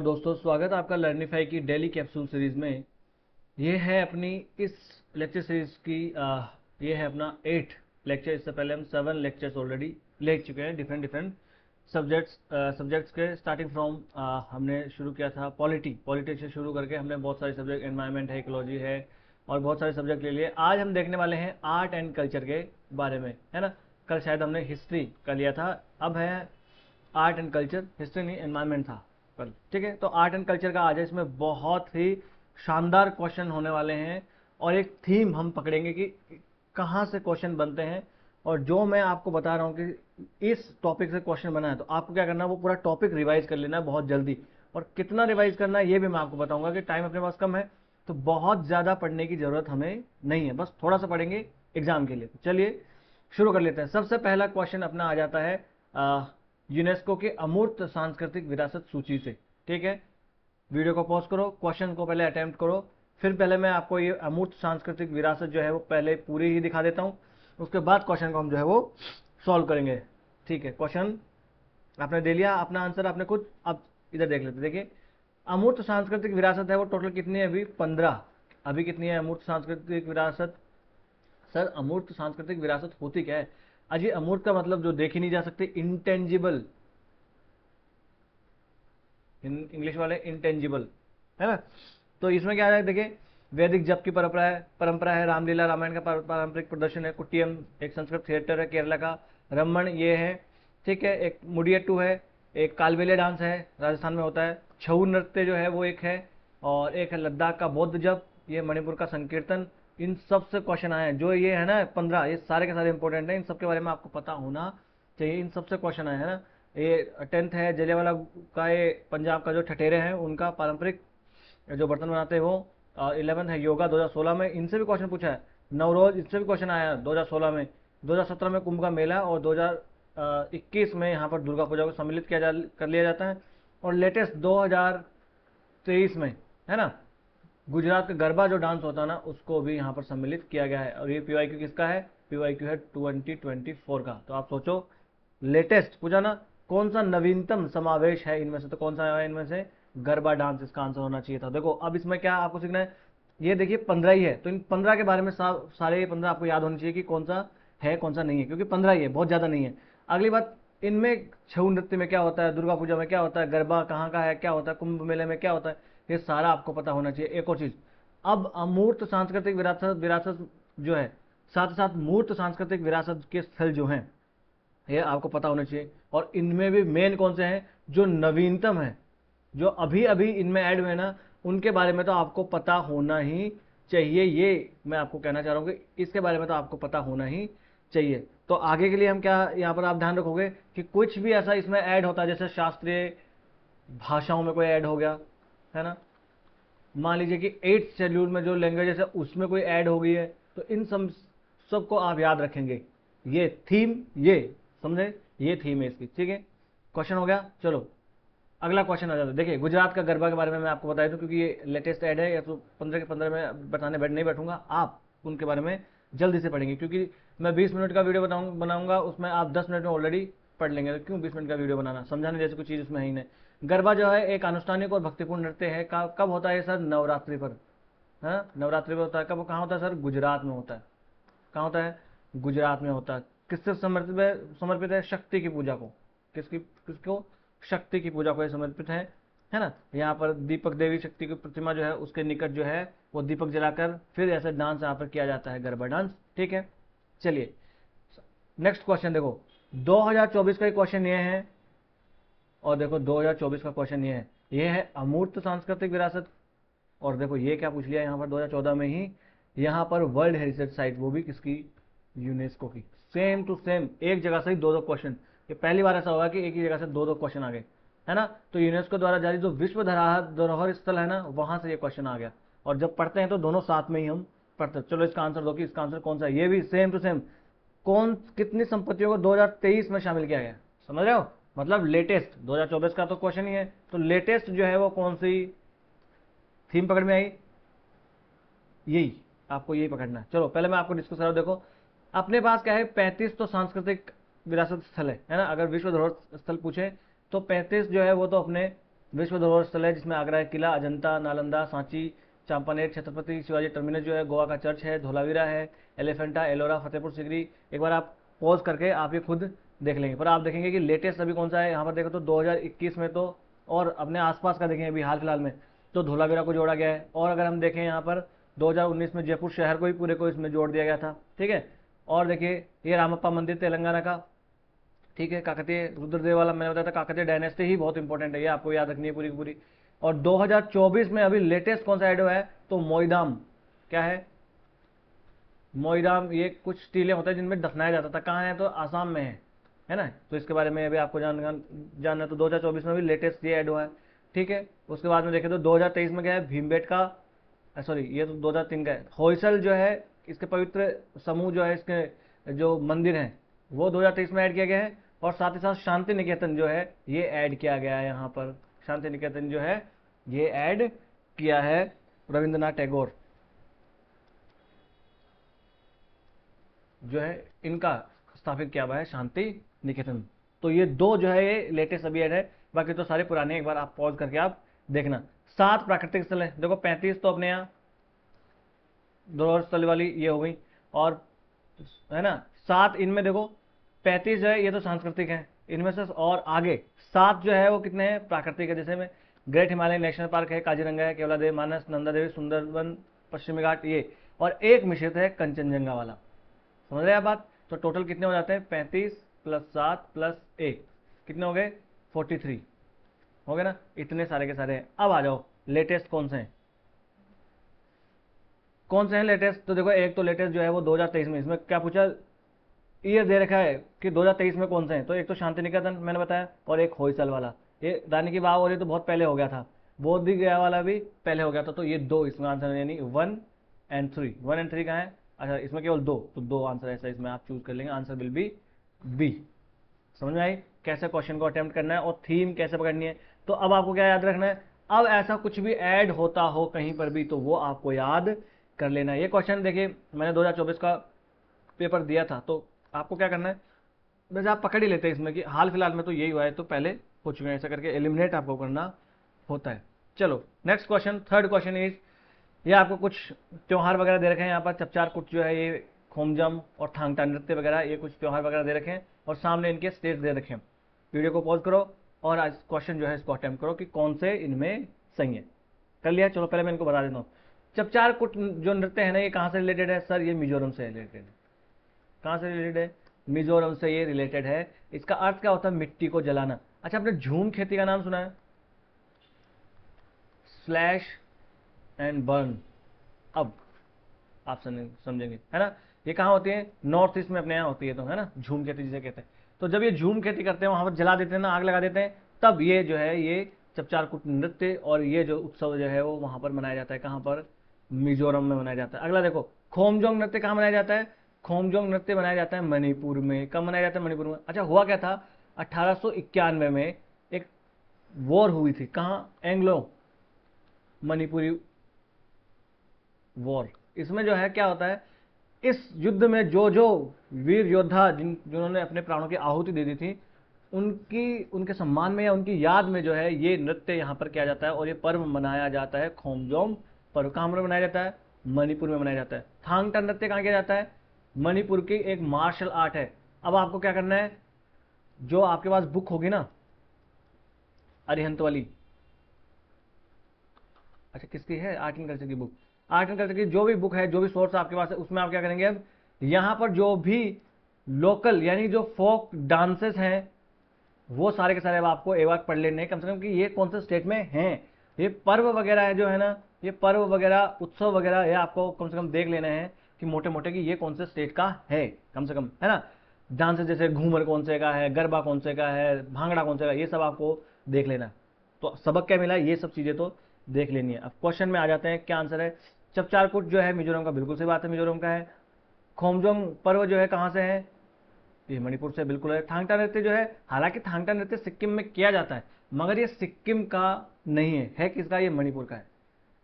दोस्तों, स्वागत है आपका लर्निफाई की डेली कैप्सूल सीरीज में। ये है अपनी इस लेक्चर सीरीज की ये है अपना 8 लेक्चर। इससे पहले हम 7 लेक्चर्स ऑलरेडी ले चुके हैं डिफरेंट डिफरेंट सब्जेक्ट्स के। स्टार्टिंग फ्रॉम हमने शुरू किया था पॉलिटी से शुरू करके हमने बहुत सारे सब्जेक्ट, एनवायरनमेंट है, इकोलॉजी है और बहुत सारे सब्जेक्ट ले लिए। आज हम देखने वाले हैं आर्ट एंड कल्चर के बारे में, है ना। कल शायद हमने हिस्ट्री का लिया था, अब है आर्ट एंड कल्चर। हिस्ट्री नहीं, एनवायरनमेंट था कल, ठीक है। तो आर्ट एंड कल्चर का आज है, इसमें बहुत ही शानदार क्वेश्चन होने वाले हैं और एक थीम हम पकड़ेंगे कि कहाँ से क्वेश्चन बनते हैं। और जो मैं आपको बता रहा हूँ कि इस टॉपिक से क्वेश्चन बना है, तो आपको क्या करना है, वो पूरा टॉपिक रिवाइज कर लेना है बहुत जल्दी। और कितना रिवाइज करना है ये भी मैं आपको बताऊंगा कि टाइम अपने पास कम है, तो बहुत ज़्यादा पढ़ने की ज़रूरत हमें नहीं है, बस थोड़ा सा पढ़ेंगे एग्जाम के लिए। तो चलिए शुरू कर लेते हैं। सबसे पहला क्वेश्चन अपना आ जाता है यूनेस्को के अमूर्त सांस्कृतिक विरासत सूची से, ठीक है। वीडियो को पॉज करो, क्वेश्चन को पहले अटेम्प्ट करो, फिर पहले मैं आपको ये अमूर्त सांस्कृतिक विरासत जो है वो पहले पूरी ही दिखा देता हूँ, उसके बाद क्वेश्चन को हम जो है वो सॉल्व करेंगे, ठीक है। क्वेश्चन आपने दे लिया, अपना आंसर आपने खुद अब इधर देख लेते। देखिए, अमूर्त सांस्कृतिक विरासत है वो टोटल कितनी है, अभी 15। अभी कितनी है अमूर्त सांस्कृतिक विरासत? सर, अमूर्त सांस्कृतिक विरासत होती क्या है? अजी, अमूर्त का मतलब जो देखी नहीं जा सकती, इंटेंजिबल, इंग्लिश वाले इंटेंजिबल, है ना। तो इसमें क्या है, देखिए, वैदिक जप की परंपरा है, रामलीला रामायण का पारंपरिक प्रदर्शन है, कुटियम एक संस्कृत थिएटर है केरला का, रमण ये है, ठीक है, एक मुडियट्टू है, एक कालबेलिया डांस है राजस्थान में होता है, छऊ नृत्य जो है वो एक है, और एक है लद्दाख का बौद्ध जप, ये मणिपुर का संकीर्तन। इन सब से क्वेश्चन आए हैं, जो ये है ना 15, ये सारे के सारे इंपॉर्टेंट है, इन सब के बारे में आपको पता होना चाहिए। इन सबसे क्वेश्चन आए हैं ना। ये 10th है, जलियांवाला का, ये पंजाब का जो ठठेरे हैं उनका पारंपरिक जो बर्तन बनाते हैं वो। 11th है योगा 2016 में, इनसे भी क्वेश्चन पूछा है। नवरोज, इससे भी क्वेश्चन आया 2016 में। 2017 में कुंभ का मेला, और 2021 में यहाँ पर दुर्गा पूजा को सम्मिलित कर लिया जाता है। और लेटेस्ट 2023 में, है ना, गुजरात का गरबा जो डांस होता है ना, उसको भी यहाँ पर सम्मिलित किया गया है। और ये पीवाईक्यू किसका है? पीवाईक्यू है 2024 का। तो आप सोचो, लेटेस्ट पूछा ना, कौन सा नवीनतम समावेश है इनमें से, तो कौन सा है इनमें से? गरबा डांस इसका आंसर होना चाहिए था। देखो, अब इसमें क्या आपको सीखना है, ये देखिए 15 ही है, तो इन 15 के बारे में सारे 15 आपको याद होने चाहिए कि कौन सा है कौन सा नहीं है, क्योंकि 15 ही है, बहुत ज़्यादा नहीं है। अगली बात, इनमें छऊ नृत्य में क्या होता है, दुर्गा पूजा में क्या होता है, गरबा कहाँ का है, क्या होता है, कुंभ मेले में क्या होता है, ये सारा आपको पता होना चाहिए। एक और चीज़, अब अमूर्त सांस्कृतिक विरासत विरासत जो है, साथ साथ मूर्त सांस्कृतिक विरासत के स्थल जो हैं, ये आपको पता होना चाहिए। और इनमें भी मेन कौन से हैं, जो नवीनतम है, जो अभी अभी इनमें ऐड हुए ना, उनके बारे में तो आपको पता होना ही चाहिए। ये मैं आपको कहना चाह रहा हूँ कि इसके बारे में तो आपको पता होना ही चाहिए। तो आगे के लिए हम क्या यहाँ पर आप ध्यान रखोगे कि कुछ भी ऐसा इसमें ऐड होता है, जैसे शास्त्रीय भाषाओं में कोई ऐड हो गया, है ना, मान लीजिए कि 8th शेड्यूल में जो लैंग्वेजेस है उसमें कोई ऐड हो गई है, तो इन सबको आप याद रखेंगे। ये थीम, ये समझे, ये थीम है इसकी, ठीक है। क्वेश्चन हो गया। चलो अगला क्वेश्चन आ जाता है। देखिए, गुजरात का गरबा के बारे में मैं आपको बता दूं, क्योंकि ये लेटेस्ट ऐड है, या तो 15 के 15 में बताने नहीं बैठूंगा, आप उनके बारे में जल्दी से पढ़ेंगे, क्योंकि मैं 20 मिनट का वीडियो बनाऊंगा, उसमें आप 10 मिनट में ऑलरेडी पढ़ लेंगे। क्यों 20 मिनट का वीडियो बनाना, समझाने जैसे कुछ चीज़ उसमें है ही नहीं। गरबा जो है एक अनुष्ठानिक और भक्तिपूर्ण नृत्य है। कब होता है सर? नवरात्रि पर। हाँ, नवरात्रि पर होता है। कब, कहाँ होता है सर? गुजरात में होता है। कहाँ होता है? गुजरात में होता है। किससे समर्पित है? शक्ति की पूजा को। किसको? शक्ति की पूजा को ये समर्पित है ना। यहाँ पर दीपक देवी शक्ति की प्रतिमा जो है उसके निकट जो है वो दीपक जलाकर फिर ऐसे डांस यहाँ पर किया जाता है, गरबा डांस, ठीक है। चलिए नेक्स्ट क्वेश्चन देखो, 2024 का क्वेश्चन ये है, और देखो 2024 का क्वेश्चन ये है अमूर्त सांस्कृतिक विरासत। और देखो ये क्या पूछ लिया यहाँ पर 2014 में ही, यहाँ पर वर्ल्ड हेरिटेज साइट, वो भी किसकी? यूनेस्को की। सेम टू सेम, एक जगह से ही दो क्वेश्चन। ये पहली बार ऐसा होगा कि एक ही जगह से दो क्वेश्चन आ गए, है ना। तो यूनेस्को द्वारा जारी जो विश्व धरोहर स्थल है ना, वहां से ये क्वेश्चन आ गया। और जब पढ़ते हैं तो दोनों साथ में ही हम पढ़ते हैं। चलो इसका आंसर दो कि इसका आंसर कौन सा है। ये भी सेम टू सेम, कौन कितनी संपत्तियों को 2023 में शामिल किया गया, समझ रहे हो, मतलब लेटेस्ट। 2024 का तो क्वेश्चन ही है, तो लेटेस्ट जो है वो कौन सी थीम पकड़ में आई? यही, आपको यही पकड़ना है। चलो पहले मैं आपको डिस्कस करा। देखो अपने पास क्या है, 35 तो सांस्कृतिक विरासत स्थल है ना। अगर विश्व धरोहर स्थल पूछे तो 35 जो है वो तो अपने विश्व धरोहर स्थल है जिसमें आगरा का किला, अजंता, नालंदा, सांची, चांपानेर, छत्रपति शिवाजी टर्मिनस जो है, गोवा का चर्च है, धोलावीरा है, एलिफेंटा, एलोरा, फतेहपुर सिकरी। एक बार आप पॉज करके आप ये खुद देख लेंगे, पर आप देखेंगे कि लेटेस्ट अभी कौन सा है। यहाँ पर देखो तो 2021 में तो, और अपने आसपास का देखें अभी हाल फिलहाल में तो धोलावीरा को जोड़ा गया है। और अगर हम देखें यहाँ पर 2019 में जयपुर शहर को ही पूरे को इसमें जोड़ दिया गया था, ठीक है। और देखिए ये रामप्पा मंदिर तेलंगाना का, ठीक है। काकतीय रुद्रदेव वाला मैंने बताया था, काकतीय डायनेस्टी ही बहुत इंपॉर्टेंट है, ये आपको याद रखनी है पूरी की पूरी। और 2024 में अभी लेटेस्ट कौन सा ऐड हुआ है तो मोईराम, क्या है मोईराम, ये कुछ टीले होते हैं जिनमें दफनाया जाता था, कहाँ है तो आसाम में है ना। तो इसके बारे में अभी आपको जानना है। तो 2024 में भी लेटेस्ट ये ऐड हुआ है, ठीक है। उसके बाद में देखें तो 2023 में क्या है, भीमबेटका, सॉरी ये तो 2003 का है, होयसल जो है इसके पवित्र समूह जो है, इसके जो मंदिर हैं वो 2023 में ऐड किया गया है। और साथ ही साथ शांति निकेतन जो है ये ऐड किया गया है, यहाँ पर शांति निकेतन जो है ये ऐड किया है रविंद्रनाथ टैगोर जो है इनका स्थापित किया हुआ है शांति निकेतन। तो ये दो जो है ये लेटेस्ट अभी ऐड है, बाकी तो सारे पुराने, एक बार आप पॉज करके आप देखना। 7 प्राकृतिक स्थल है, देखो 35 तो अपने यहाँ धरोहर स्थल वाली ये हो गई, और है ना 7 इनमें देखो 35 जो है ये तो सांस्कृतिक है इनमें से, और आगे 7 जो है वो कितने हैं प्राकृतिक है। जैसे में ग्रेट हिमालयन नेशनल पार्क है, काजीरंगा है, केवलादेव, मानस, नंदा देवी, सुंदरवन, पश्चिमी घाट ये, और एक मिश्रित है कंचनजंगा वाला। समझ रहे हैं आप बात। तो टोटल कितने हो जाते हैं 35 + 7 + 1 कितने हो गए 43 हो गए ना, इतने सारे के सारे हैं। अब आ जाओ लेटेस्ट कौन से हैं, कौन से हैं लेटेस्ट। तो देखो एक तो लेटेस्ट जो है वो 2023 में, इसमें क्या पूछा ईयर दे रखा है कि 2023 में कौन से हैं। तो एक तो शांति निकेतन मैंने बताया, और एक होयसल वाला, ये रानी की बाव और ये तो बहुत पहले हो गया था, बोध गया वाला भी पहले हो गया था। तो ये दो इसमें आंसर है, यानी 1 और 3। 1 और 3 कहाँ है, अच्छा इसमें केवल 2, तो 2 आंसर ऐसा इसमें आप चूज कर लेंगे, आंसर विल बी बी। समझ में आई कैसे क्वेश्चन को अटेम्प्ट करना है और थीम कैसे पकड़नी है। तो अब आपको क्या याद रखना है, अब ऐसा कुछ भी ऐड होता हो कहीं पर भी तो वो आपको याद कर लेना है। ये क्वेश्चन देखिए मैंने 2024 का पेपर दिया था, तो आपको क्या करना है, वैसे आप पकड़ ही लेते हैं इसमें कि हाल फिलहाल में तो यही हुआ है, तो पहले हो चुके हैं, ऐसा करके एलिमिनेट आपको करना होता है। चलो next question, third question is, ये आपको कुछ त्योहार वगैरह दे रखे हैं यहाँ पर, चपचार कुट जो है ये, खोमजम और थांगटा नृत्य वगैरह, ये कुछ त्योहार वगैरह दे रखे हैं और सामने इनके स्टेट दे रखे हैं। वीडियो को पॉज करो और आज क्वेश्चन जो है इसको अटेम्प्ट करो कि कौन से इनमें सही है। कर लिया, चलो पहले मैं इनको बता देता हूँ। चपचार कुट जो नृत्य है ना ये कहाँ से रिलेटेड है सर, ये मिजोरम से रिलेटेड है। कहाँ से रिलेटेड है, मिजोरम से ये रिलेटेड है। इसका अर्थ क्या होता है, मिट्टी को जलाना। अच्छा आपने झूम खेती का नाम सुना है, स्लैश एंड बर्न, अब आप समझेंगे है ना। ये कहाँ होती है, नॉर्थ ईस्ट में अपने यहाँ होती है, तो है ना झूम खेती जिसे कहते हैं। तो जब ये झूम खेती करते हैं वहां पर जला देते हैं ना, आग लगा देते हैं, तब ये जो है ये चपचार कुट नृत्य और ये जो उत्सव जो है वो वहां पर मनाया जाता है। कहाँ पर, मिजोरम में मनाया जाता है। अगला देखो, खोमजोंग नृत्य कहाँ मनाया जाता है, खोमजोंग नृत्य मनाया जाता है मणिपुर में। कब मनाया जाता है, मणिपुर में। अच्छा हुआ क्या था, 1891 में एक वॉर हुई थी, कहाँ, एंग्लो मणिपुरी वॉर। इसमें जो है क्या होता है, इस युद्ध में जो जो वीर योद्धा जिन्होंने अपने प्राणों की आहुति दे दी थी, उनके सम्मान में या उनकी याद में जो है ये नृत्य यहाँ पर किया जाता है और ये पर्व मनाया जाता है, खोमजोंग पर्व। कहाँ पर मनाया जाता है, मणिपुर में मनाया जाता है। थांगटा नृत्य कहाँ किया जाता है, मणिपुर की एक मार्शल आर्ट है। अब आपको क्या करना है, जो आपके पास बुक होगी ना अरिहंत वाली, अच्छा किसकी है, आर्ट एंड कल्चर की बुक, आर्ट एंड कल्चर की जो भी बुक है, जो भी सोर्स आपके पास है, उसमें आप क्या करेंगे, अब यहाँ पर जो भी लोकल यानी जो फोक डांसेस हैं वो सारे के सारे अब आपको एक बार पढ़ लेने हैं कम से कम, कि ये कौन से स्टेट में हैं। ये पर्व वगैरह है जो है ना, ये पर्व वगैरह उत्सव वगैरह ये आपको कम से कम देख लेना है कि मोटे मोटे कि ये कौन से स्टेट का है कम से कम, है ना। डांसेस जैसे घूमर कौन से का है, गरबा कौन से का है, भांगड़ा कौन से का, ये सब आपको देख लेना। तो सबक क्या मिला, ये सब चीजें तो देख लेनी है। अब क्वेश्चन में आ जाते हैं, क्या आंसर है। चपचार कुट जो है मिजोरम का, बिल्कुल सही बात है, मिजोरम का है। खोमजोंग पर्व जो है कहाँ से है, ये मणिपुर से बिल्कुल है। थांगटा नृत्य जो है, हालांकि थांगटा नृत्य सिक्किम में किया जाता है मगर ये सिक्किम का नहीं है किसका, ये मणिपुर का है।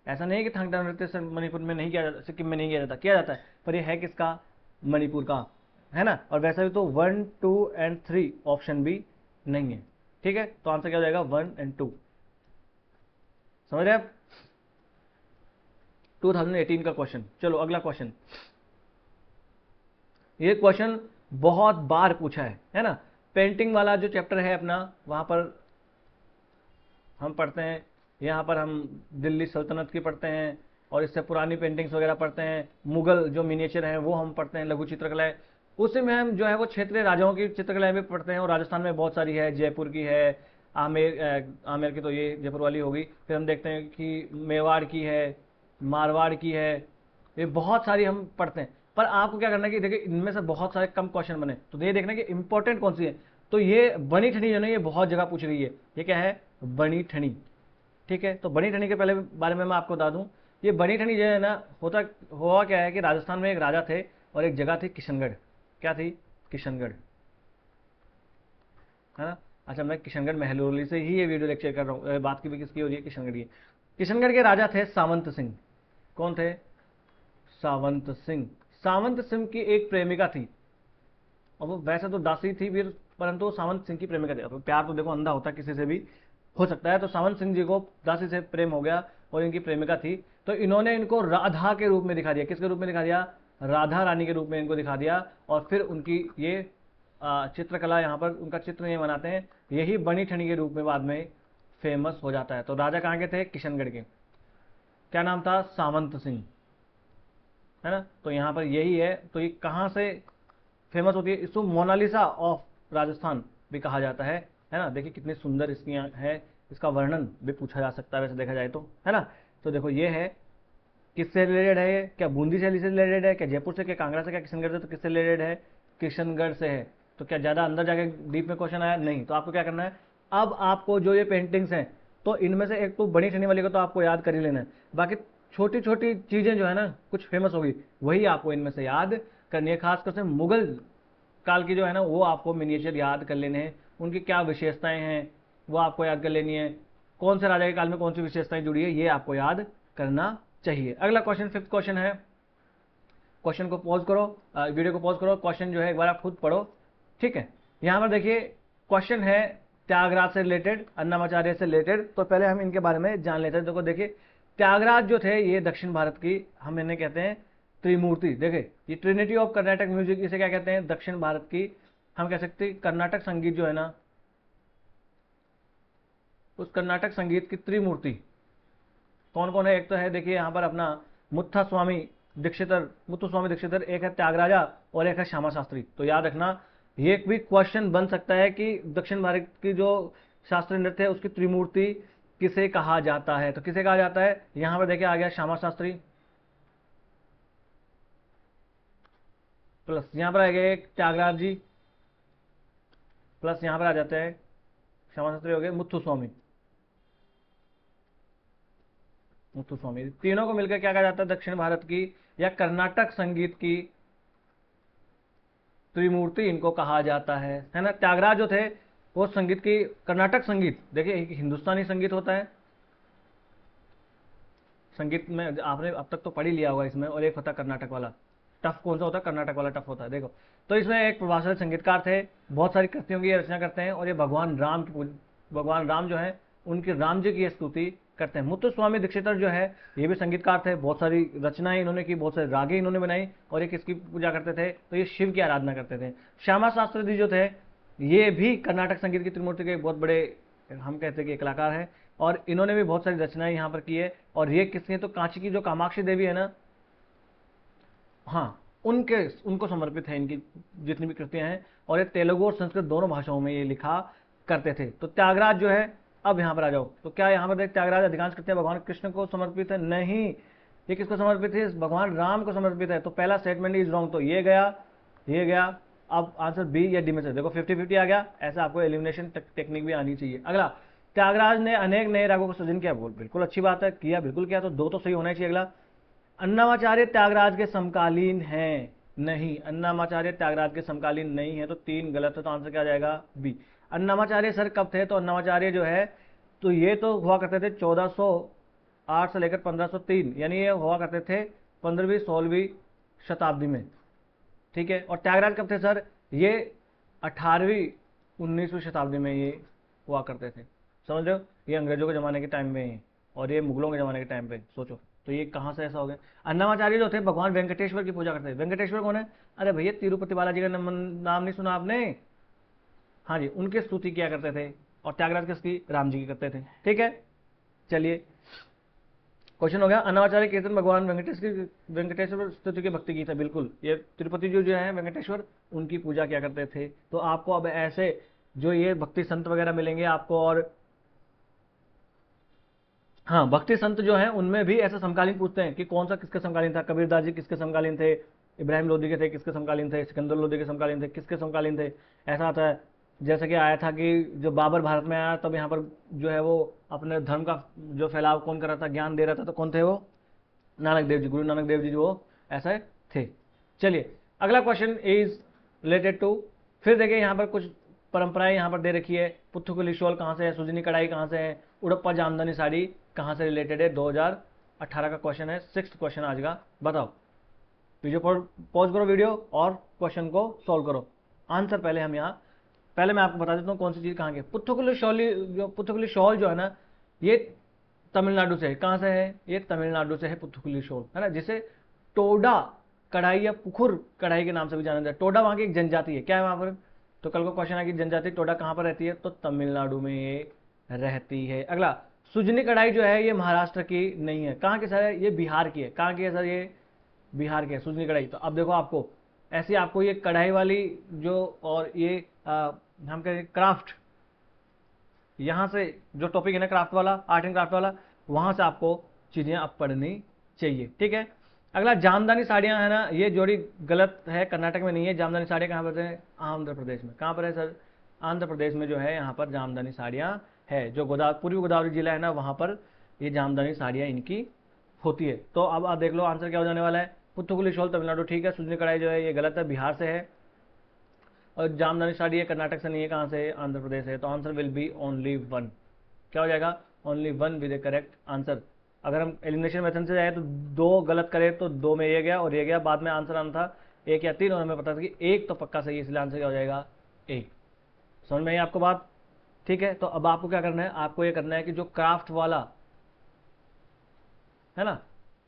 ऐसा नहीं है कि थांगटा नृत्य मणिपुर में नहीं किया जाता, सिक्किम में नहीं किया जाता है, पर ये है किसका, मणिपुर का, है ना। और वैसा भी तो 1, 2 और 3 ऑप्शन भी नहीं है, ठीक है। तो आंसर क्या हो जाएगा, 1 और 2। समझ रहे आप? 2018 का क्वेश्चन। चलो अगला क्वेश्चन। ये क्वेश्चन बहुत बार पूछा है ना। पेंटिंग वाला जो चैप्टर है अपना, वहां पर हम पढ़ते हैं, यहाँ पर हम दिल्ली सल्तनत की पढ़ते हैं और इससे पुरानी पेंटिंग्स वगैरह पढ़ते हैं, मुगल जो मिनिएचर हैं वो हम पढ़ते हैं, लघु चित्रकलाएं, उसी में हम जो है वो क्षेत्रीय राजाओं की चित्रकलाएं भी पढ़ते हैं। और राजस्थान में बहुत सारी है, जयपुर की है, आमेर की तो ये जयपुर वाली होगी। फिर हम देखते हैं कि मेवाड़ की है, मारवाड़ की है, ये बहुत सारी हम पढ़ते हैं। पर आपको क्या करना है कि देखिए इनमें से बहुत सारे कम क्वेश्चन बने, तो ये देखना कि इंपॉर्टेंट कौन सी है। तो ये बनी ठनी जो है ये बहुत जगह पूछ रही है। ये क्या है? बनी ठनी। ठीक है, तो बनी ठनी के पहले बारे में मैं आपको बता दूं, ये बनी ठनी जो है ना, हुआ क्या है कि राजस्थान में एक राजा थे और एक जगह थी किशनगढ़। क्या थी? किशनगढ़, है ना। अच्छा, मैं किशनगढ़ महलौली से ही ये वीडियो लेक्चर कर रहा हूँ। बात की भी किसकी हो रही है? किशनगढ़ की। किशनगढ़ के राजा थे सावंत सिंह। कौन थे? सावंत सिंह। सावंत सिंह की एक प्रेमिका थी, और वो वैसे तो दासी थी फिर, परंतु वो सावंत सिंह की प्रेमिका थी। अब प्यार तो देखो अंधा होता है, किसी से भी हो सकता है। तो सावंत सिंह जी को दासी से प्रेम हो गया और इनकी प्रेमिका थी, तो इन्होंने इनको राधा के रूप में दिखा दिया। किसके रूप में दिखा दिया? राधा रानी के रूप में इनको दिखा दिया। और फिर उनकी ये चित्रकला, यहाँ पर उनका चित्र ये बनाते हैं, यही बनी ठनी के रूप में बाद में फेमस हो जाता है। तो राजा कहाँ के थे? किशनगढ़ के। क्या नाम था? सावंत सिंह, है ना। तो यहाँ पर यही है। तो ये कहाँ से फेमस होती है? इसको मोनालिसा ऑफ राजस्थान भी कहा जाता है ना। देखिए कितनी सुंदर इसकी है, इसका वर्णन भी पूछा जा सकता है वैसे देखा जाए तो, है ना। तो देखो ये है, किससे रिलेटेड है ये? क्या बूंदी शैली से रिलेटेड है? क्या जयपुर से? क्या कांगड़ा से? क्या किशनगढ़ से? तो किससे रिलेटेड है? किशनगढ़ से है। तो क्या ज़्यादा अंदर जाके डीप में क्वेश्चन आया? नहीं। तो आपको क्या करना है, अब आपको जो ये पेंटिंग्स हैं, तो इनमें से एक तो बनी ठनी वाली को तो आपको याद कर ही लेना है। बाकी छोटी छोटी चीज़ें जो है ना कुछ फेमस होगी, वही आपको इनमें से याद करनी है। खासकर से मुगल काल की जो है ना, वो आपको मिनिएचर याद कर लेने हैं। उनकी क्या विशेषताएं हैं वो आपको याद कर लेनी है। कौन से राजा के काल में कौन सी विशेषताएं जुड़ी है, ये आपको याद करना चाहिए। अगला क्वेश्चन, फिफ्थ क्वेश्चन है। क्वेश्चन को पॉज करो, वीडियो को पॉज करो, क्वेश्चन जो है एक बार आप खुद पढ़ो। ठीक है, यहां पर देखिए क्वेश्चन है त्यागराज से रिलेटेड, अन्नामाचार्य से रिलेटेड। तो पहले हम इनके बारे में जान लेते हैं। देखो देखिए, त्यागराज जो थे ये दक्षिण भारत की, हम इन्हें कहते हैं त्रिमूर्ति। देखिए ये ट्रिनिटी ऑफ कर्नाटक म्यूजिक, इसे क्या कहते हैं? दक्षिण भारत की, हम कह सकते हैं कर्नाटक संगीत जो है ना, उस कर्नाटक संगीत की त्रिमूर्ति कौन कौन है? एक तो है देखिए यहाँ पर अपना मुत्थुस्वामी दीक्षितर, एक है त्यागराजा और एक है श्यामा शास्त्री। तो याद रखना, ये भी क्वेश्चन बन सकता है कि दक्षिण भारत की जो शास्त्रीय नृत्य है उसकी त्रिमूर्ति किसे कहा जाता है। तो किसे कहा जाता है? यहां पर देखिए आ गया श्यामा शास्त्री, प्लस यहां पर आ गया एक त्यागराज जी, प्लस यहां पर आ जाते हैं श्यामा शास्त्री, हो गए मुत्थुस्वामी। तीनों को मिलकर क्या कहा जाता है? दक्षिण भारत की या कर्नाटक संगीत की त्रिमूर्ति इनको कहा जाता है ना। त्यागराज जो थे वो संगीत की, कर्नाटक संगीत, देखिए एक हिंदुस्तानी संगीत होता है संगीत में, आपने अब तक तो पढ़ ही लिया होगा इसमें, और एक होता है कर्नाटक वाला। टफ कौन सा होता है? कर्नाटक वाला टफ होता है। देखो तो इसमें एक प्रभावशाली संगीतकार थे, बहुत सारी कृतियों की रचना करते हैं, और ये भगवान राम जो है उनकी राम जी की स्तुति करते हैं। मुत्थुस्वामी दीक्षितर जो है ये भी संगीतकार थे, बहुत सारी रचनाएं इन्होंने की, बहुत सारे रागे इन्होंने बनाई, और ये किसकी पूजा करते थे? तो ये शिव की आराधना करते थे। श्यामा शास्त्री जी जो थे ये भी कर्नाटक संगीत की त्रिमूर्ति के बहुत बड़े, हम कहते हैं कि कलाकार हैं, और इन्होंने भी बहुत सारी रचनाएं यहाँ पर की है। और ये किसकी? तो कांची की जो कामाक्षी देवी है ना, हाँ उनको समर्पित है इनकी जितनी भी कृतियां हैं। और ये तेलुगु और संस्कृत दोनों भाषाओं में ये लिखा करते थे। तो त्यागराज जो है, अब यहाँ पर आ जाओ, तो क्या यहाँ पर देख त्यागराज अधिकांश कृतियां भगवान कृष्ण को समर्पित है? नहीं, ये किसको समर्पित है? भगवान राम को समर्पित है। तो पहला स्टेटमेंट इज रॉन्ग। तो ये गया। अब आंसर बी या डी में से देखो 50-50 आ गया। ऐसा आपको एलिमिनेशन टेक्निक भी आनी चाहिए। अगला, त्यागराज ने अनेक नए रागों को सृजन किया। बिल्कुल अच्छी बात है, किया, बिल्कुल किया। तो दो तो सही होना ही चाहिए। अगला, अन्नामाचार्य त्यागराज के समकालीन हैं? नहीं, अन्नामाचार्य त्यागराज के समकालीन नहीं है। तो 3 गलत है। तो आंसर क्या आ जाएगा? बी। अन्नामाचार्य सर कब थे? तो अन्नामाचार्य जो है तो ये तो हुआ करते थे 1408 से लेकर 1503, यानी ये हुआ करते थे 15वीं-16वीं शताब्दी में। ठीक है, और त्यागराज कब थे सर? ये 18वीं-19वीं शताब्दी में ये हुआ करते थे। समझ रहे हो? ये अंग्रेजों के जमाने के टाइम में ही। और ये मुगलों के ज़माने के टाइम पे, सोचो तो ये कहाँ से ऐसा हो गया। अन्नमाचार्य जो थे भगवान वेंकटेश्वर की पूजा करते थे। वेंकटेश्वर कौन है? अरे भैया तिरुपति बालाजी का नाम नहीं सुना आपने? हाँ जी, उनकी स्तुति किया करते थे। और त्यागराज किसकी? राम जी की करते थे। ठीक है, चलिए क्वेश्चन हो गया। अन्नमाचार्य कीर्तन भगवान वेंकटेश्वर स्तुति की भक्ति की था। बिल्कुल, ये तिरुपति जो है वेंकटेश्वर, उनकी पूजा किया करते थे। तो आपको अब ऐसे जो ये भक्ति संत वगैरह मिलेंगे आपको, और हाँ भक्ति संत जो हैं उनमें भी ऐसा समकालीन पूछते हैं कि कौन सा किसके समकालीन था। कबीरदास जी किसके समकालीन थे? इब्राहिम लोदी के थे, किसके समकालीन थे? सिकंदर लोदी के समकालीन थे, किसके समकालीन थे? ऐसा आता है। जैसे कि आया था कि जब बाबर भारत में आया तब यहाँ पर जो है वो अपने धर्म का जो फैलाव कौन कर रहा था, ज्ञान दे रहा था, तो कौन थे वो? नानक देव जी, गुरु नानक देव जी जो ऐसे थे। चलिए अगला क्वेश्चन इज रिलेटेड टू, फिर देखिए यहाँ पर कुछ परंपराएं यहाँ पर दे रखी है। पुथुकुली शॉल कहाँ से है? सुजनी कढ़ाई कहाँ से है? उड़प्पा जामदानी साड़ी कहाँ से रिलेटेड है? 2018 का क्वेश्चन है, 6th क्वेश्चन आज का। बताओ, वीडियो पॉज करो वीडियो और क्वेश्चन को सॉल्व करो। आंसर पहले हम यहाँ, पहले मैं आपको बता देता हूँ कौन सी चीज़ कहाँ की। पुथुकुली शॉल जो है ना, ये तमिलनाडु से है। कहाँ से है? ये तमिलनाडु से है पुथुकुली शॉल, है ना, जिसे टोडा कढ़ाई या पुखुर कढ़ाई के नाम से भी जाना जाता है। टोडा वहाँ की एक जनजाति है। क्या है वहाँ पर? तो कल को क्वेश्चन है कि जनजाति टोडा कहाँ पर रहती है? तो तमिलनाडु में ये रहती है। अगला, सुजनी कढ़ाई जो है ये महाराष्ट्र की नहीं है। कहाँ की सर है? ये बिहार की है। कहाँ की है सर? ये बिहार की है सुजनी कढ़ाई। तो अब देखो आपको ऐसी, आपको ये कढ़ाई वाली जो, और ये हम कहें क्राफ्ट, यहाँ से जो टॉपिक है ना क्राफ्ट वाला, आर्ट एंड क्राफ्ट वाला, वहाँ से आपको चीज़ें अब पढ़नी चाहिए। ठीक है, अगला जामदानी साड़ियाँ है ना, ये जोड़ी गलत है, कर्नाटक में नहीं है। जामदानी साड़ियाँ कहाँ पर है? आंध्र प्रदेश में। कहाँ पर है सर? आंध्र प्रदेश में जो है यहाँ पर जामदानी साड़ियाँ है। जो पूर्वी गोदावरी जिला है ना, वहाँ पर ये जामदानी साड़ियाँ इनकी होती है। तो अब आप देख लो आंसर क्या हो जाने वाला है। पुथुकुली शॉल तमिलनाडु ठीक है, सुजनी कढ़ाई जो है ये गलत है, बिहार से है। और जामदानी साड़ी है, कर्नाटक से नहीं है। कहाँ से है? आंध्र प्रदेश है। तो answer will be only one. क्या हो जाएगा? Only one with the correct answer. अगर हम एलिमिनेशन मेथड से जाए तो 2 गलत करें तो 2 में ये गया और ये गया, बाद में आंसर आना था 1 या 3, और हमें पता था कि 1 तो पक्का सही है, इसलिए आंसर क्या हो जाएगा? 1। समझ में आई आपको बात? ठीक है, तो अब आपको क्या करना है, आपको ये करना है कि जो क्राफ्ट वाला है ना,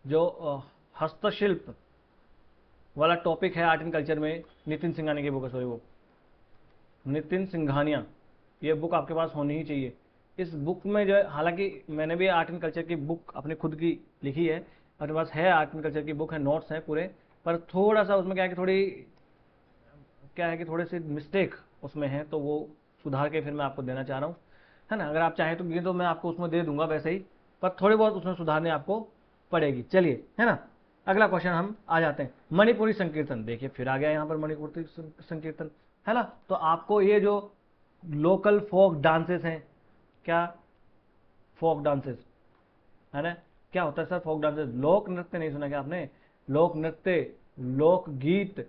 जो हस्तशिल्प वाला टॉपिक है आर्ट एंड कल्चर में, नितिन सिंघानिया की बुक है, सॉरी वो नितिन सिंघानिया, ये बुक आपके पास होनी ही चाहिए। इस बुक में जो है, हालांकि मैंने भी आर्ट एंड कल्चर की बुक अपनी खुद की लिखी है, अपने पास है आर्ट एंड कल्चर की बुक है, नोट्स हैं पूरे, पर थोड़ा सा उसमें क्या है कि थोड़े से मिस्टेक उसमें है, तो वो सुधार के फिर मैं आपको देना चाह रहा हूँ, है ना। अगर आप चाहें तो ये तो मैं आपको उसमें दे दूंगा वैसे ही, पर थोड़ी बहुत उसमें सुधारने आपको पड़ेगी। चलिए, है ना, अगला क्वेश्चन हम आ जाते हैं। मणिपुरी संकीर्तन, देखिए फिर आ गया यहाँ पर मणिपुरी संकीर्तन, है ना। तो आपको ये जो लोकल फोक डांसेस हैं, क्या फोक डांसेस है ना, क्या होता है सर फोक डांसेस? लोक नृत्य नहीं सुना क्या आपने? लोक नृत्य, लोक गीत,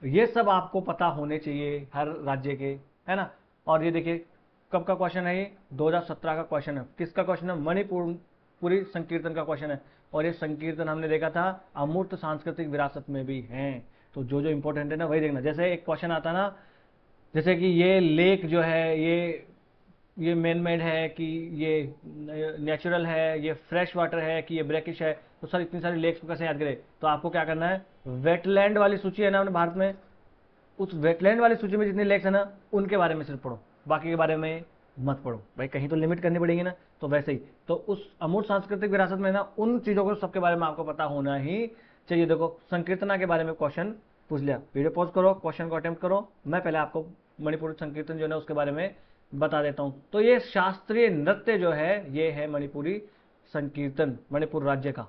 ये सब आपको पता होने चाहिए हर राज्य के, है ना। और ये देखिए कब का क्वेश्चन है? ये 2017 का क्वेश्चन है। किसका क्वेश्चन है? मणिपुर पूरी संकीर्तन का क्वेश्चन है। और ये संकीर्तन हमने देखा था अमूर्त सांस्कृतिक विरासत में भी हैं। तो जो जो इंपॉर्टेंट है ना वही देखना। जैसे एक क्वेश्चन आता ना, जैसे कि ये लेक जो है ये मैन मेड है कि ये नेचुरल है, ये फ्रेश वाटर है कि ये ब्रैकिश है, तो सर इतनी सारी लेक्स को कैसे याद करें? तो आपको क्या करना है, वेटलैंड वाली सूची है ना अपने भारत में, उस वेटलैंड वाली सूची में जितने लेक्स है ना उनके बारे में सिर्फ पढ़ो, बाकी के बारे में मत पढ़ो भाई, कहीं तो लिमिट करनी पड़ेगी ना। तो वैसे ही तो उस अमूर्त सांस्कृतिक विरासत में ना उन चीज़ों को सबके बारे में आपको पता होना ही चाहिए। देखो संकीर्तना के बारे में क्वेश्चन पूछ लिया, वीडियो पॉज करो, क्वेश्चन को अटेम्प्ट करो। मैं पहले आपको मणिपुरी संकीर्तन जो है उसके बारे में बता देता हूँ। तो ये शास्त्रीय नृत्य जो है ये है मणिपुरी संकीर्तन, मणिपुर राज्य का।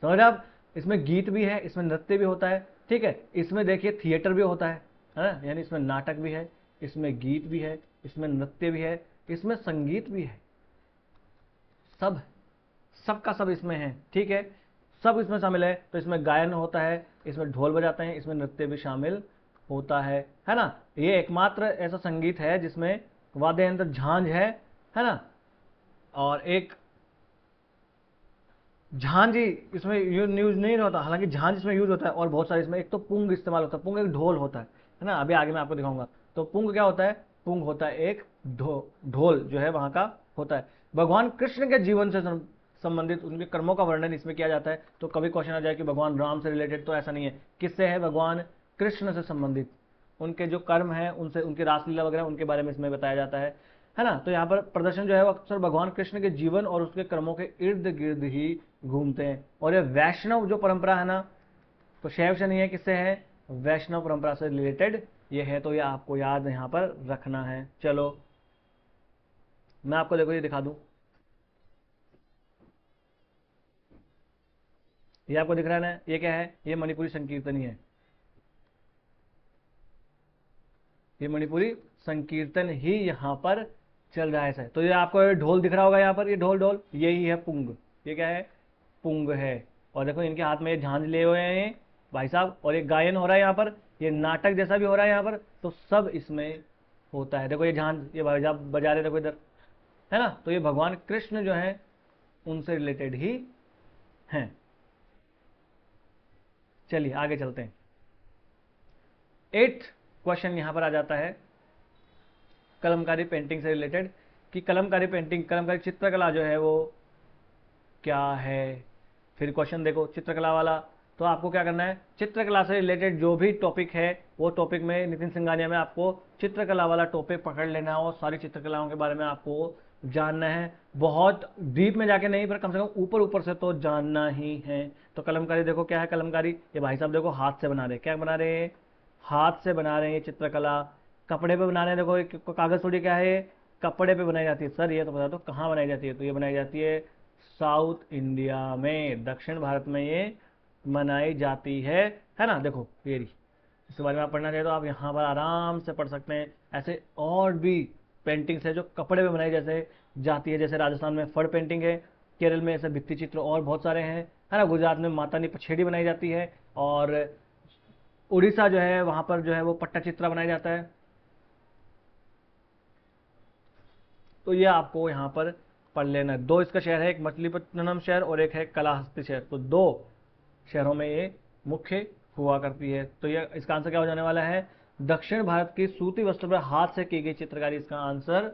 समझ आप, इसमें गीत भी है, इसमें नृत्य भी होता है, ठीक है। इसमें देखिए थिएटर भी होता है ना, यानी इसमें नाटक भी है, इसमें गीत भी है, इसमें नृत्य भी है, इसमें संगीत भी है, सब सबका सब इसमें है, ठीक है, सब इसमें शामिल है। तो इसमें गायन होता है, इसमें ढोल बजाते हैं, इसमें नृत्य भी शामिल होता है ना। ये एकमात्र ऐसा संगीत है जिसमें वाद्य यंत्र झांझ है ना, और एक झांझ इसमें यूज नहीं होता, हालांकि झांझ इसमें यूज होता है, और बहुत सारे इसमें एक तो पुंग इस्तेमाल होता है। पुंग एक ढोल होता है ना, अभी आगे मैं आपको दिखाऊंगा। तो पुंग क्या होता है? पुंग होता है एक ढोल जो है वहां का होता है। भगवान कृष्ण के जीवन से संबंधित उनके कर्मों का वर्णन इसमें किया जाता है। तो कभी क्वेश्चन आ जाए कि भगवान राम से रिलेटेड, तो ऐसा नहीं है। किससे है? भगवान कृष्ण से संबंधित उनके जो कर्म है, उनसे, उनकी रासलीला वगैरह, उनके बारे में इसमें बताया जाता है ना। तो यहाँ पर प्रदर्शन जो है वो अक्सर भगवान कृष्ण के जीवन और उसके कर्मों के इर्द गिर्द ही घूमते हैं। और ये वैष्णव जो परंपरा है ना, तो शैव से नहीं है, किससे है? वैष्णव परंपरा से रिलेटेड ये है। तो ये आपको याद यहाँ पर रखना है। चलो मैं आपको देखो ये दिखा दूं, ये आपको दिख रहा है ना, ये क्या है? ये मणिपुरी संकीर्तनी है, ये मणिपुरी संकीर्तन ही यहाँ पर चल रहा है सर। तो ये आपको ये ढोल दिख रहा होगा यहाँ पर, ये ढोल ढोल यही है पुंग। ये क्या है? पुंग है। और देखो इनके हाथ में ये झांझ ले हुए हैं भाई साहब, और ये गायन हो रहा है यहाँ पर, ये नाटक जैसा भी हो रहा है यहाँ पर। तो सब इसमें होता है। देखो ये झांझ, ये भाई साहब बजा रहे, देखो इधर, है ना। तो ये भगवान कृष्ण जो है उनसे रिलेटेड ही हैं। चलिए आगे चलते हैं। 8th क्वेश्चन यहां पर आ जाता है कलमकारी पेंटिंग से रिलेटेड, कि कलमकारी पेंटिंग, कलमकारी चित्रकला जो है वो क्या है। फिर क्वेश्चन देखो चित्रकला वाला, तो आपको क्या करना है, चित्रकला से रिलेटेड जो भी टॉपिक है वो टॉपिक में नितिन सिंघानिया में आपको चित्रकला वाला टॉपिक पकड़ लेना है और सारी चित्रकलाओं के बारे में आपको जानना है। बहुत डीप में जाके नहीं, पर कम से कम ऊपर ऊपर से तो जानना ही है। तो कलमकारी देखो क्या है, कलमकारी ये भाई साहब देखो हाथ से बना रहे, क्या बना रहे हैं? हाथ से बना रहे हैं ये चित्रकला। कपड़े पे बना रहे हैं, देखो एक कागज थोड़ी क्या है, कपड़े पे बनाई जाती है। सर ये तो बता दो कहाँ बनाई जाती है? तो ये बनाई जाती है साउथ इंडिया में, दक्षिण भारत में ये बनाई जाती है ना। देखो ये इसके बारे में आप पढ़ना चाहे तो आप यहाँ पर आराम से पढ़ सकते हैं। ऐसे और भी पेंटिंग्स है जो कपड़े पे बनाई जैसे जाती है, जैसे राजस्थान में फड़ पेंटिंग है, केरल में ऐसे भित्ति चित्र और बहुत सारे हैं, है ना। गुजरात में माता नी पछेड़ी बनाई जाती है, और उड़ीसा जो है वहां पर जो है वो पट्टा चित्रा बनाया जाता है। तो ये आपको यहाँ पर पढ़ लेना है। 2 इसका शहर है, एक मछलीपट्टनम शहर और एक है कलाहस्ती शहर। तो 2 शहरों में ये मुख्य हुआ करती है। तो ये इसका आंसर क्या हो जाने वाला है? दक्षिण भारत की सूती वस्त्र पर हाथ से की गई चित्रकारी इसका आंसर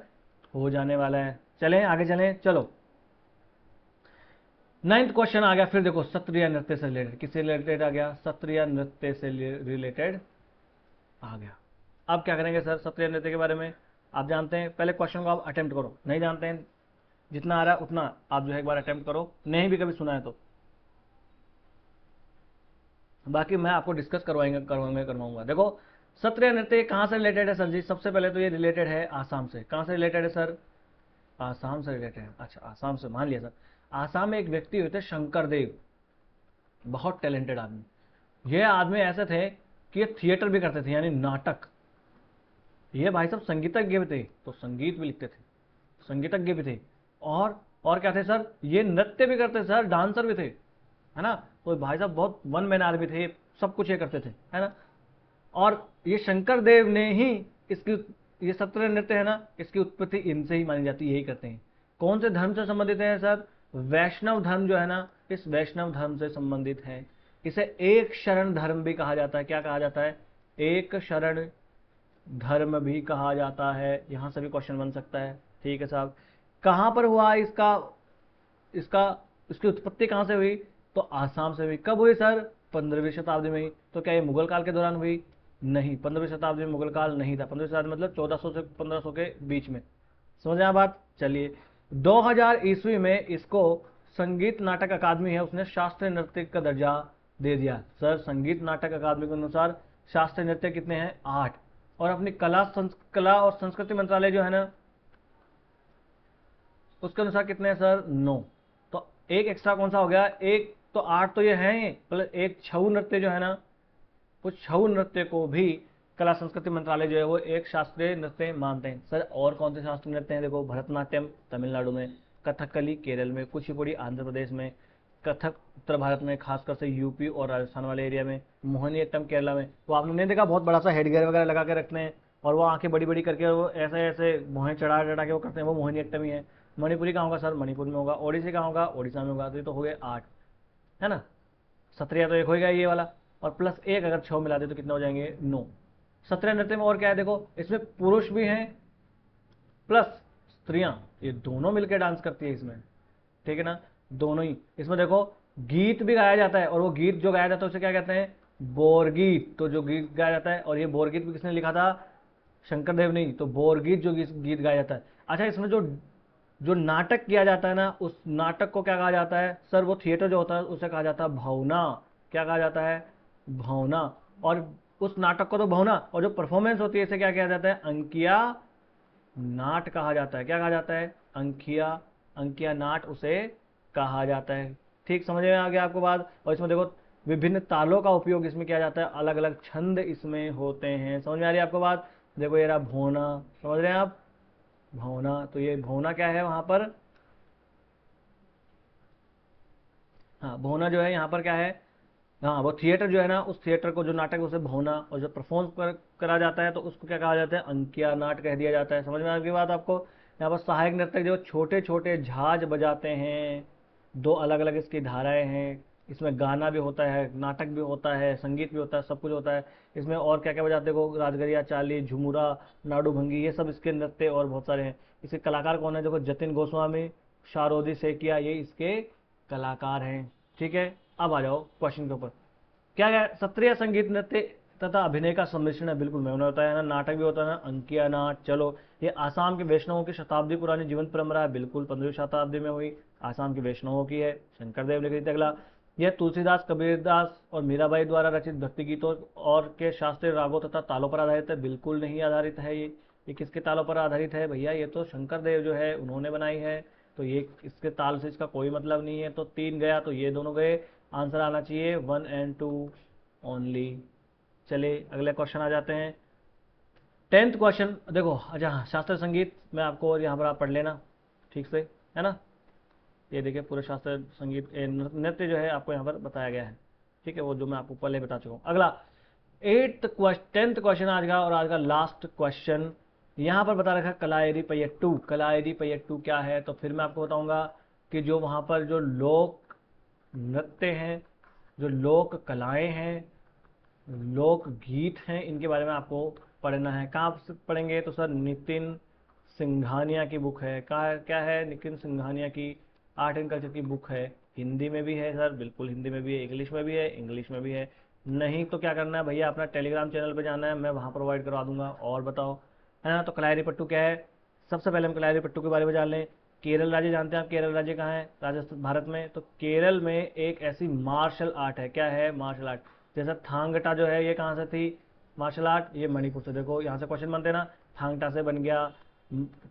हो जाने वाला है। चलें आगे चलें, चलो 9th क्वेश्चन आ गया। फिर देखो सत्रिय नृत्य से रिलेटेड, किससे रिलेटेड आ गया? सत्रिय नृत्य से रिलेटेड आ गया। अब क्या करेंगे सर सत्रिय नृत्य के बारे में? आप जानते हैं, पहले क्वेश्चन को आप अटेम्प्ट करो, नहीं जानते हैं जितना आ रहा है उतना आप जो है एक बार अटेम्प्ट करो, नहीं भी कभी सुना है तो। बाकी मैं आपको डिस्कस करवाऊंगा। देखो सत्रिय नृत्य कहाँ से रिलेटेड है सर जी? सबसे पहले तो ये रिलेटेड है आसाम से। कहाँ से रिलेटेड है सर? आसाम से रिलेटेड है। अच्छा आसाम से, मान लिया सर। आसाम में एक व्यक्ति हुए थे शंकर देव, बहुत टैलेंटेड आदमी। ये आदमी ऐसे थे कि ये थिएटर भी करते थे, यानी नाटक। ये भाई साहब संगीतज्ञ भी थे, तो संगीत भी लिखते थे, संगीतज्ञ भी थे, और क्या थे सर? ये नृत्य भी करते सर, डांसर भी थे, है ना। तो भाई साहब बहुत वन मैन आर्मी थे, सब कुछ ये करते थे, है ना। और ये शंकर देव ने ही इसकी, ये सत्रिय नृत्य है ना, इसकी उत्पत्ति इनसे ही मानी जाती है, यही करते हैं। कौन से धर्म से संबंधित है सर? वैष्णव धर्म जो है ना, इस वैष्णव धर्म से संबंधित है। इसे एक शरण धर्म भी कहा जाता है। क्या कहा जाता है? एक शरण धर्म भी कहा जाता है। यहां से भी क्वेश्चन बन सकता है, ठीक है साहब। कहां पर हुआ इसका इसका इसकी उत्पत्ति कहां से हुई? तो आसाम से हुई। कब हुई सर? 15वीं शताब्दी में ही। तो क्या ये मुगल काल के दौरान हुई? नहीं, 15वीं शताब्दी में मुगल काल नहीं था। 15वीं शताब्दी मतलब 1400 से 1500 के बीच में। समझ आया बात? चलिए 2000 ईस्वी में इसको संगीत नाटक अकादमी है, उसने शास्त्रीय नृत्य का दर्जा दे दिया। सर संगीत नाटक अकादमी के अनुसार शास्त्रीय नृत्य कितने हैं? 8। और अपनी कला और संस्कृति मंत्रालय जो है ना, उसके अनुसार कितने हैं सर? 9। तो एक एक्स्ट्रा कौन सा हो गया? एक तो 8 तो ये है, प्लस एक छऊ नृत्य जो है ना, उस छऊ नृत्य को भी कला संस्कृति मंत्रालय जो है वो एक शास्त्रीय नृत्य मानते हैं। सर और कौन से शास्त्रीय नृत्य हैं? देखो भरतनाट्यम तमिलनाडु में, कथकली केरल में, कुचिपुड़ी आंध्र प्रदेश में, कथक उत्तर भारत में, खासकर से यूपी और राजस्थान वाले एरिया में, मोहिनीअट्टम केरला में। वो आपने नहीं देखा बहुत बड़ा सा हेडगियर वगैरह लगा के रखते हैं और वो आंखें बड़ी बड़ी करके वो ऐसे ऐसे मोहे चढ़ा चढ़ा के वो करते हैं, वो मोहिनीअट्टम ही है। मणिपुरी कहाँ होगा सर? मणिपुर में होगा। ओडिसी कहाँ होगा? ओडिशा में होगा। तो ये तो हो गए 8, है ना। सत्रिया तो एक होगा ये वाला, और प्लस एक अगर 6 मिला दे तो कितने हो जाएंगे? 9। सत्रिय नृत्य में और क्या है? देखो इसमें पुरुष भी हैं प्लस स्त्रियां, ये दोनों मिलकर डांस करती है इसमें, ठीक है ना, दोनों ही। इसमें देखो गीत भी गाया जाता है, और वो गीत जो गाया जाता है उसे क्या कहते हैं, बोरगीत। तो जो गीत गाया जाता है, और ये बोरगीत भी किसने लिखा था, शंकर देव नहीं, तो बोरगीत जो गीत गाया जाता है। अच्छा, इसमें जो जो नाटक किया जाता है ना, उस नाटक को क्या कहा जाता है सर, वो थिएटर जो होता है उसे कहा जाता है भावना। क्या कहा जाता है, भावना। और उस नाटक को तो भावना, और जो परफॉर्मेंस होती है इसे क्या कहा जाता है, अंकिया नाट कहा जाता है। क्या कहा जाता है, अंकिया, अंकिया नाट उसे कहा जाता है। ठीक, समझ में आ गया आपको बात। और इसमें देखो विभिन्न तालों का उपयोग इसमें किया जाता है, अलग अलग छंद इसमें होते हैं। समझ में आ रही है आपको बात। देखो ये रहा भौना, समझ रहे हैं आप, भौना। तो ये भौना क्या है वहां पर, हाँ भौना जो है यहाँ पर क्या है, हाँ वो थिएटर जो है ना, उस थिएटर को जो नाटक है उसे भौना, और जो परफॉर्म करा जाता है तो उसको क्या कहा जाता है, अंकिया नाट कह दिया जाता है। समझ में आपकी बात आपको। यहाँ पर सहायक नर्तक जो छोटे छोटे झाज बजाते हैं, दो अलग अलग इसकी धाराएं हैं। इसमें गाना भी होता है, नाटक भी होता है, संगीत भी होता है, सब कुछ होता है इसमें। और क्या क्या बजाते हो, राजगरिया, चाली, झुमुरा, नाडू भंगी, ये सब इसके नृत्य और बहुत सारे हैं। इसके कलाकार कौन है, देखो जतिन गोस्वामी, शारोदी सेकिया, ये इसके कलाकार हैं। ठीक है, अब आ जाओ क्वेश्चन के ऊपर। क्या है, शास्त्रीय संगीत, नृत्य तथा अभिनय का सम्मिश्रण है। बिल्कुल मैंने बताया ना, नाटक भी होता है ना, अंकिया नाट। चलो, ये आसाम के वैष्णवों की शताब्दी पुरानी जीवंत परंपरा है। बिल्कुल 15वीं शताब्दी में हुई, आसाम के वैष्णवों की है, शंकर देव ने लिखी थी। अगला, यह तुलसीदास, कबीरदास और मीराबाई द्वारा रचित भक्ति गीतों और के शास्त्रीय रागों तथा तालों पर आधारित है। बिल्कुल नहीं आधारित है ये किसके तालों पर आधारित है भैया, ये तो शंकर देव जो है उन्होंने बनाई है। तो ये इसके ताल से इसका कोई मतलब नहीं है। तो 3 गया, तो ये दोनों गए। आंसर आना चाहिए 1 and 2 ओनली। चलिए अगले क्वेश्चन आ जाते हैं। 10th क्वेश्चन देखो। अच्छा हाँ, शास्त्रीय संगीत में आपको, और यहाँ पर आप पढ़ लेना ठीक से, है ना। ये देखिए पूरे शास्त्रीय संगीत नृत्य जो है आपको यहाँ पर बताया गया है। ठीक है, वो जो मैं आपको पहले बता चुका हूँ। अगला 10th क्वेश्चन आज का, और आज का लास्ट क्वेश्चन। यहाँ पर बता रखा है कलायरी पयट्टू। कलायरी पयट्टू क्या है, तो फिर मैं आपको बताऊंगा कि जो वहाँ पर जो लोक नृत्य हैं, जो लोक कलाएं हैं, लोक गीत हैं, इनके बारे में आपको पढ़ना है। कहाँ से पढ़ेंगे, तो सर नितिन सिंघानिया की बुक है। क्या है, नितिन सिंघानिया की आर्ट एंड कल्चर की बुक है। हिंदी में भी है सर, बिल्कुल हिंदी में भी है, इंग्लिश में भी है, इंग्लिश में भी है। नहीं तो क्या करना है भैया, अपना टेलीग्राम चैनल पे जाना है, मैं वहाँ प्रोवाइड करवा दूंगा। और बताओ, है ना। तो कलायरी पट्टू क्या है, सबसे पहले हम कलायरी पट्टू के बारे में जान लें। केरल राज्य जानते हैं आप, केरल राज्य कहाँ है, राजस्थान, भारत में। तो केरल में एक ऐसी मार्शल आर्ट है। क्या है, मार्शल आर्ट। जैसा थांगटा जो है, ये कहाँ से थी मार्शल आर्ट, ये मणिपुर से। देखो यहाँ से क्वेश्चन बनते हैं ना, थांगटा से बन गया,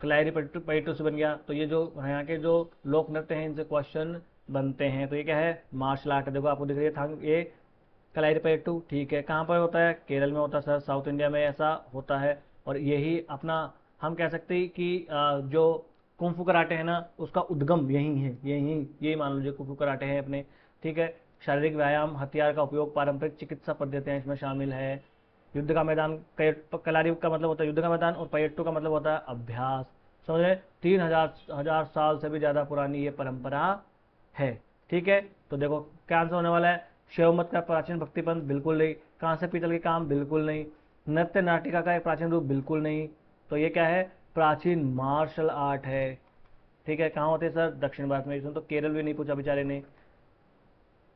कलायरी पयट्टू से बन गया। तो ये जो यहाँ के जो लोक नृत्य हैं, इनसे क्वेश्चन बनते हैं। तो ये क्या है, मार्शल आर्ट है। देखो आपको दिख रही है ये कलायरी पयट्टू। ठीक है, कहाँ पर होता है, केरल में होता है सर, साउथ इंडिया में ऐसा होता है। और यही अपना हम कह सकते हैं कि जो कुंफू कराटे है ना, उसका उद्गम यही है, यही मान लीजिए कुंफू कराटे हैं अपने। ठीक है, शारीरिक व्यायाम, हथियार का उपयोग, पारंपरिक चिकित्सा पद्धतियाँ इसमें शामिल है। युद्ध का मैदान, कलारी का मतलब होता है युद्ध का मैदान, और पयट्टू का मतलब होता है अभ्यास। समझ रहे, 3000 साल से भी ज़्यादा पुरानी ये परंपरा है। ठीक है, तो देखो क्या आंसर होने वाला है। शैव मत का प्राचीन भक्तिपंथ, बिल्कुल नहीं। कांस्य पीतल के काम, बिल्कुल नहीं। नृत्य नाटिका का एक प्राचीन रूप, बिल्कुल नहीं। तो ये क्या है, प्राचीन मार्शल आर्ट है। ठीक है, कहाँ होते हैं सर, दक्षिण भारत में। इसमें तो केरल भी नहीं पूछा बेचारे ने।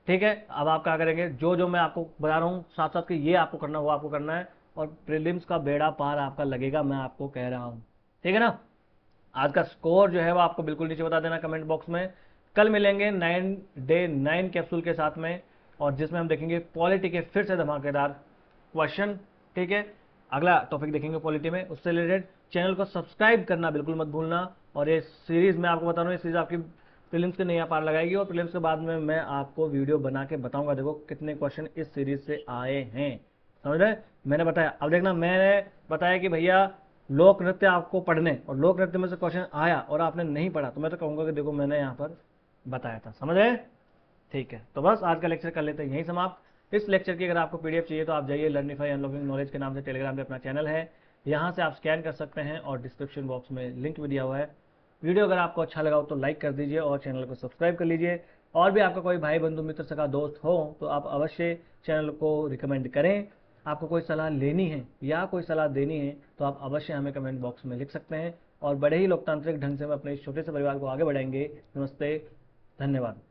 ठीक है, अब आप क्या करेंगे, जो जो मैं आपको बता रहा हूँ साथ साथ कि ये आपको करना, वो आपको करना है। और प्रीलिम्स का बेड़ा पार आपका लगेगा, मैं आपको कह रहा हूँ। ठीक है ना। आज का स्कोर जो है वो आपको बिल्कुल नीचे बता देना कमेंट बॉक्स में। कल मिलेंगे 9 कैप्सूल के साथ में, और जिसमें हम देखेंगे पॉलिटी के फिर से धमाकेदार क्वेश्चन। ठीक है, अगला टॉपिक देखेंगे पॉलिटी में, उससे रिलेटेड। चैनल को सब्सक्राइब करना बिल्कुल मत भूलना। और ये सीरीज मैं आपको बता रहा हूँ, ये सीरीज आपकी प्रीलिम्स के नैया पार लगाएगी, और प्रीलिम्स के बाद में मैं आपको वीडियो बना के बताऊंगा देखो कितने क्वेश्चन इस सीरीज से आए हैं। समझ रहे, मैंने बताया। अब देखना, मैंने बताया कि भैया लोक नृत्य आपको पढ़ने, और लोक नृत्य में से क्वेश्चन आया और आपने नहीं पढ़ा, तो मैं तो कहूंगा कि देखो मैंने यहाँ पर बताया था। समझ रहे, ठीक है। तो बस आज का लेक्चर कर लेते हैं यहीं समाप्त। इस लेक्चर की अगर आपको पीडीएफ चाहिए तो आप जाइए लर्निफाई अनलॉकिंग नॉलेज के नाम से टेलीग्राम पे अपना चैनल है, यहाँ से आप स्कैन कर सकते हैं, और डिस्क्रिप्शन बॉक्स में लिंक भी दिया हुआ है। वीडियो अगर आपको अच्छा लगा हो तो लाइक कर दीजिए, और चैनल को सब्सक्राइब कर लीजिए। और भी आपका कोई भाई बंधु मित्र सका दोस्त हो तो आप अवश्य चैनल को रिकमेंड करें। आपको कोई सलाह लेनी है या कोई सलाह देनी है तो आप अवश्य हमें कमेंट बॉक्स में लिख सकते हैं, और बड़े ही लोकतांत्रिक ढंग से हम अपने इस छोटे से परिवार को आगे बढ़ाएंगे। नमस्ते, धन्यवाद।